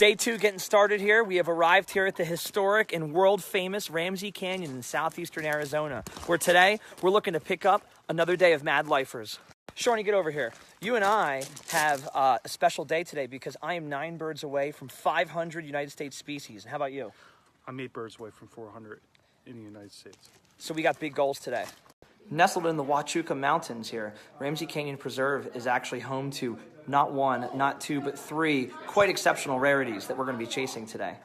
Day 2 getting started here. We have arrived here at the historic and world-famous Ramsey Canyon in southeastern Arizona, where today we're looking to pick up another day of mad lifers. Shawnee, get over here. You and I have a special day today because I am 9 birds away from 500 United States species. How about you? I'm 8 birds away from 400 in the United States. So we got big goals today. Nestled in the Huachuca Mountains here, Ramsey Canyon Preserve is actually home to not 1, not 2, but 3 quite exceptional rarities that we're going to be chasing today.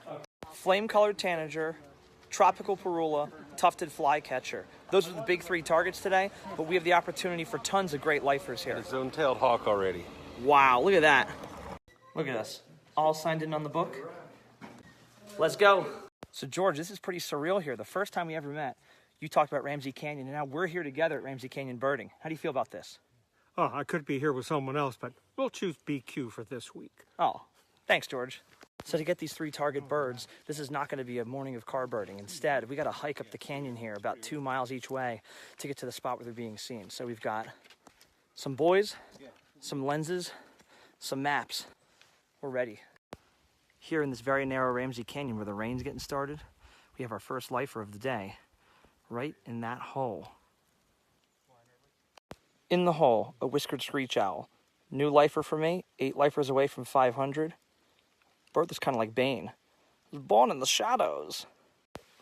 Flame-colored tanager, tropical parula, tufted flycatcher. Those are the big 3 targets today, but we have the opportunity for tons of great lifers here. A zone-tailed hawk already. Wow, look at that. Look at us. All signed in on the book. Let's go. So George, this is pretty surreal here. The first time we ever met, you talked about Ramsey Canyon, and now we're here together at Ramsey Canyon birding. How do you feel about this? Oh, I could be here with someone else, but we'll choose BQ for this week. Oh, thanks, George. So to get these 3 target birds, this is not going to be a morning of car birding. Instead, we got to hike up the canyon here about 2 miles each way to get to the spot where they're being seen. So we've got some buoys, some lenses, some maps. We're ready. Here in this very narrow Ramsey Canyon where the rain's getting started, we have our first lifer of the day. Right in that hole. In the hole, a whiskered screech owl. New lifer for me, 8 lifers away from 500. Bird that's kind of like Bane. Was born in the shadows.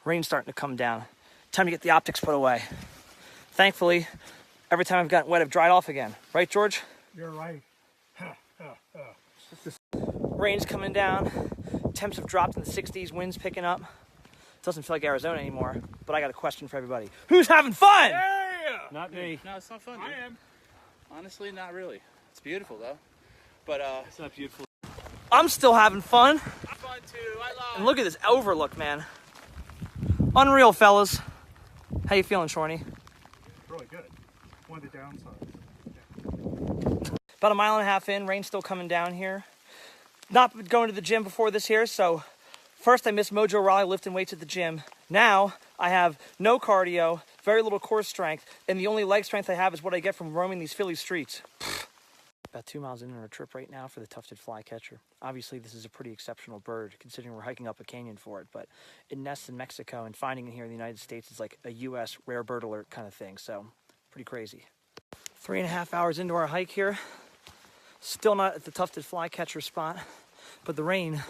Rain's starting to come down. Time to get the optics put away. Thankfully, every time I've gotten wet, I've dried off again. Right, George? You're right. Rain's coming down. Temps have dropped in the 60s. Wind's picking up. Doesn't feel like Arizona anymore, but I got a question for everybody. Who's having fun? Yeah! Not me. No, it's not fun, dude. I am. Honestly, not really. It's beautiful, though. But, It's not beautiful. I'm still having fun. I'm fun, too. I love And look at this overlook, man. Unreal, fellas. How you feeling, Shorty? Really good. One of the downsides. About 1.5 miles in, rain's still coming down here. Not going to the gym before this here, so first I missed Mojo Raleigh lifting weights at the gym. Now I have no cardio, very little core strength, and the only leg strength I have is what I get from roaming these Philly streets. About 2 miles in on our trip right now for the tufted flycatcher. Obviously this is a pretty exceptional bird considering we're hiking up a canyon for it, but it nests in Mexico and finding it here in the United States is like a US rare bird alert kind of thing, so pretty crazy. 3.5 hours into our hike here. Still not at the tufted flycatcher spot, but the rain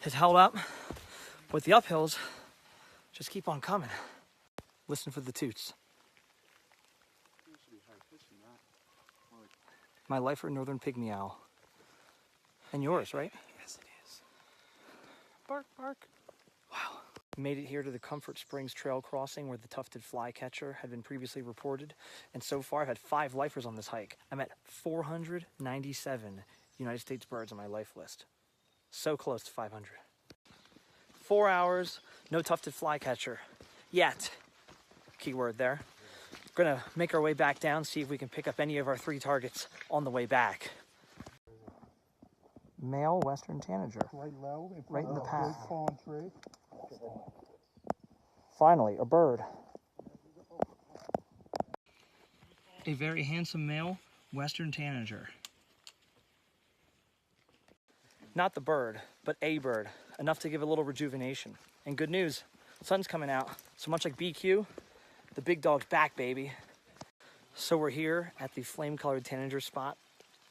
has held up. With the uphills, just keep on coming. Listen for the toots. My lifer northern pygmy owl. And yours, right? Yes, it is. Bark, bark. Wow. Made it here to the Comfort Springs Trail crossing where the tufted flycatcher had been previously reported. And so far I've had 5 lifers on this hike. I'm at 497 United States birds on my life list. So close to 500. 4 hours, no tufted flycatcher. Yet. Keyword there. We're gonna make our way back down, see if we can pick up any of our 3 targets on the way back. Male western tanager. Right in the path. Finally, a bird. A very handsome male western tanager. Not the bird, but a bird. Enough to give a little rejuvenation. And good news, sun's coming out. So much like BQ, the big dog's back, baby. So we're here at the flame-colored tanager spot.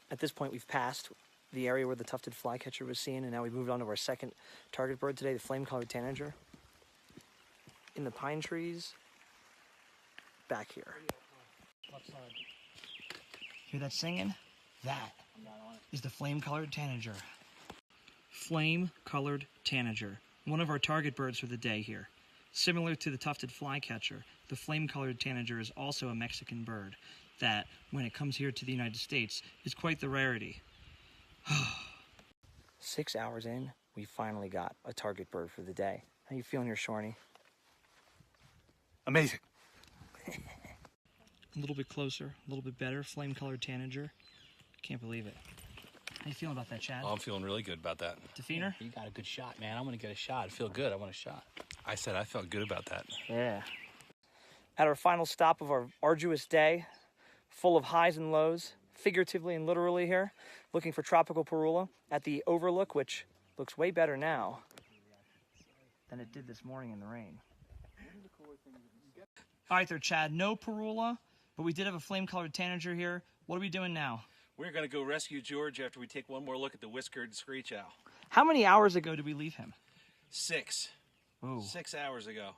At this point, we've passed the area where the tufted flycatcher was seen, and now we've moved on to our second target bird today, the flame-colored tanager. In the pine trees, back here. Hear that singing? That is the flame-colored tanager. Flame-colored tanager, one of our target birds for the day here. Similar to the tufted flycatcher, the flame-colored tanager is also a Mexican bird that, when it comes here to the United States, is quite the rarity. 6 hours in, we finally got a target bird for the day. How you feeling here, Shorty? Amazing. A little bit closer, a little bit better, flame-colored tanager. Can't believe it. How you feeling about that, Chad? Oh, I'm feeling really good about that. Definer? You got a good shot, man. I'm going to get a shot. I feel good. I want a shot. I said I felt good about that. Yeah. At our final stop of our arduous day, full of highs and lows, figuratively and literally here, looking for tropical parula at the overlook, which Looks way better now than it did this morning in the rain. All right there, Chad. No Parula, but we did have a flame-colored tanager here. What are we doing now? We're going to go rescue George after we take one more look at the whiskered screech owl. How many hours ago did we leave him? 6. Ooh. 6 hours ago.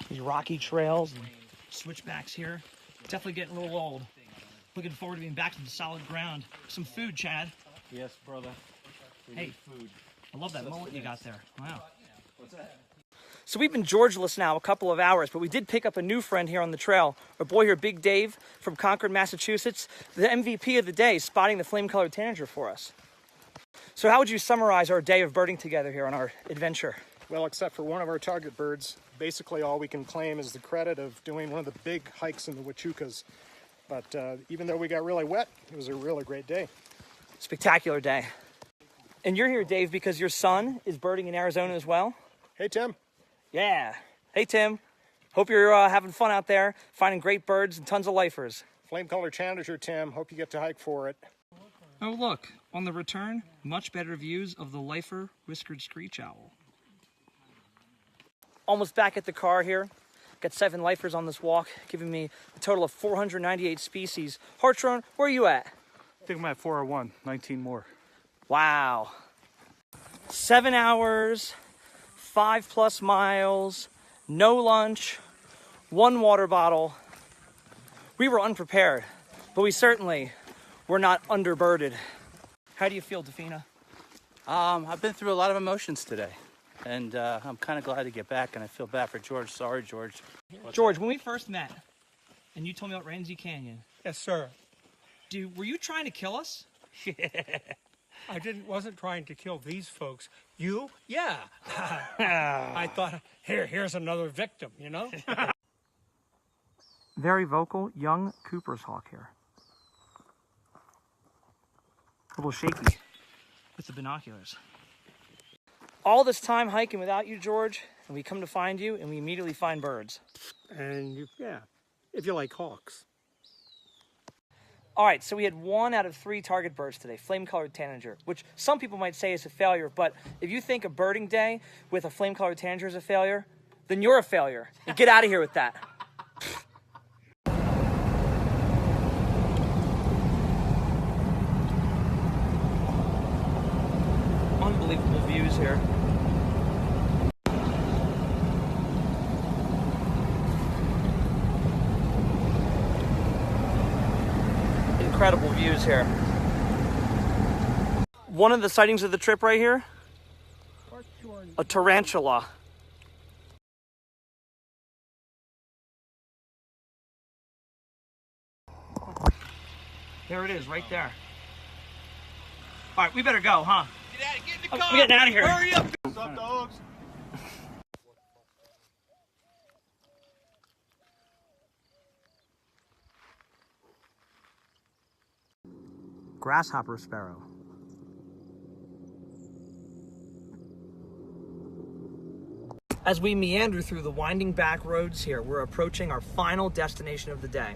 These rocky trails and switchbacks here. Definitely getting a little old. Looking forward to being back to the solid ground. Some food, Chad. Yes, brother. Hey, Food. I love that mullet you got there. Wow. What's that? So we've been Georgeless now a couple of hours, but we did pick up a new friend here on the trail. Our boy here, Big Dave from Concord, Massachusetts, the MVP of the day, spotting the flame-colored tanager for us. So how would you summarize our day of birding together here on our adventure? Well, except for one of our target birds, basically all we can claim is the credit of doing one of the big hikes in the Huachucas. But even though we got really wet, it was a really great day. Spectacular day. And you're here, Dave, because your son is birding in Arizona as well? Hey, Tim. Yeah. Hey, Tim. Hope you're having fun out there, finding great birds and tons of lifers. Flame-colored tanager, Tim. Hope you get to hike for it. Oh, look. On the return, much better views of the lifer whiskered screech owl. Almost back at the car here. Got 7 lifers on this walk, giving me a total of 498 species. Hartron, where are you at? I think I'm at 401, 19 more. Wow. 7 hours, 5+ miles, no lunch, 1 water bottle. We were unprepared, but we certainly were not underbirded. How do you feel, Defina? I've been through a lot of emotions today, and I'm kind of glad to get back, and I feel bad for George. Sorry, George. George, when we first met, and you told me about Ramsey Canyon, Yes, sir. were you trying to kill us? I wasn't trying to kill these folks. You? Yeah. I thought, here's another victim, you know? Very vocal, young Cooper's hawk here. A little shaky with the binoculars. All this time hiking without you, George, and we come to find you, and we immediately find birds. And, yeah, if you like hawks. All right, so we had 1 out of 3 target birds today, flame-colored tanager, which some people might say is a failure, but if you think a birding day with a flame-colored tanager is a failure, then you're a failure. And get out of here with that. Unbelievable views here. Incredible views here. One of the sightings of the trip right here, a tarantula. There it is, right there. All right, we better go, huh? Get in the We're getting out of here. Hurry up! What's up, dogs? Grasshopper sparrow. As we meander through the winding back roads here, we're approaching our final destination of the day,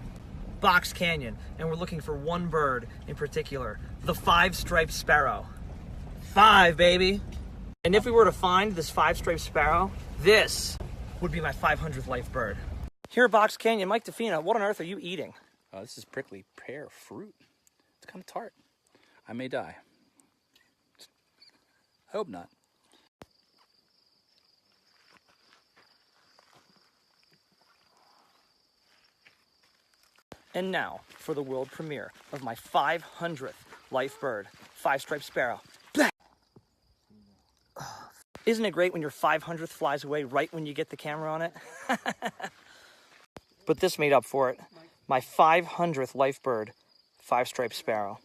Box Canyon, and we're looking for one bird in particular, the 5-striped sparrow. 5, baby! And if we were to find this 5-striped sparrow, this would be my 500th life bird. Here at Box Canyon, Mike Defina, what on earth are you eating? This is prickly pear fruit. It's kind of tart. I may die. I hope not. And now for the world premiere of my 500th life bird, 5-striped sparrow. Blah! Isn't it great when your 500th flies away right when you get the camera on it? But this made up for it. My 500th life bird, 5-striped sparrow.